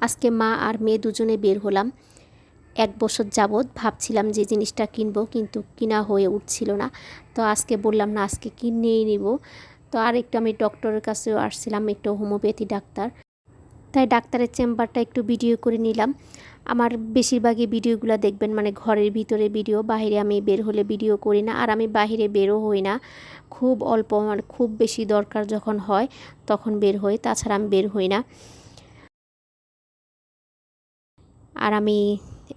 আজকে মা আর মেয়ে দুজনে বের হলাম। 1 বছর যাবৎ ভাবছিলাম যে জিনিসটা কিনবো, কিন্তু কিনা হয়ে উঠছিল না। তো আজকে বললাম না, আজকে কিনেই নিব। তো আর একটু আমি ডক্টরের কাছেও আসছিলাম, একটু হোমিওপ্যাথি ডাক্তার, তাই ডাক্তারের চেম্বারটা একটু ভিডিও করে নিলাম। আমার বেশিরভাগই ভিডিওগুলো দেখবেন মানে ঘরের ভিতরে ভিডিও, বাইরে আমি বের হলে ভিডিও করি না। আর আমি বাইরে বেরও হই না, খুব অল্প, মানে খুব বেশি দরকার যখন হয় তখন বের হই, তাছাড়া আমি বের হই না। আর আমি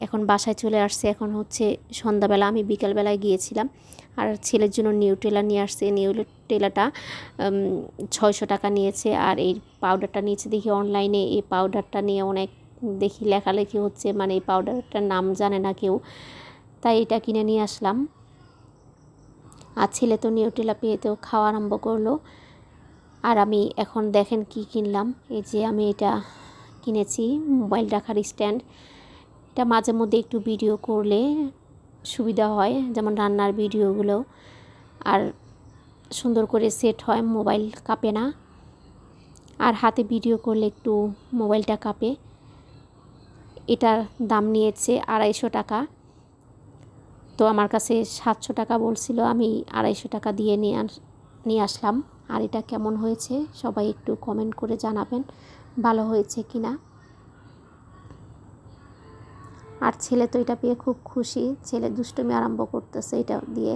এখন বাসায় চলে আসছি। এখন হচ্ছে সন্ধ্যাবেলা, আমি বিকালবেলায় গিয়েছিলাম আর ছেলের জন্য নিউট্রেলা নিয়ে আসছে। নিউট্রেলাটা 600 টাকা নিয়েছে। আর এই পাউডারটা নিয়েছে দেখি অনলাইনে। এই পাউডারটা নিয়ে অনেক দেখি লেখালেখি হচ্ছে, মানে এই পাউডারটার নাম জানে না কেউ, তাই এটা কিনে নিয়ে আসলাম। আর ছেলে তো নিউট্রেলা পেয়ে তো খাওয়া আরম্ভ করলো। আর আমি এখন দেখেন কি কিনলাম। এই যে আমি এটা কিনেছি, মোবাইল রাখার স্ট্যান্ড। এটা মাঝে মধ্যে একটু ভিডিও করলে সুবিধা হয়, যেমন রান্নার ভিডিওগুলো, আর সুন্দর করে সেট হয়, মোবাইল কাঁপে না। আর হাতে ভিডিও করলে একটু মোবাইলটা কাঁপে। এটার দাম নিয়েছে 250 টাকা। তো আমার কাছে 700 টাকা বলছিল, আমি 250 টাকা দিয়ে নিয়ে আসলাম। আর এটা কেমন হয়েছে সবাই একটু কমেন্ট করে জানাবেন, ভালো হয়েছে কি না। আর ছেলে তো এটা পেয়ে খুব খুশি, ছেলে দুষ্টুমি আরম্ভ করতেছে এটা দিয়ে।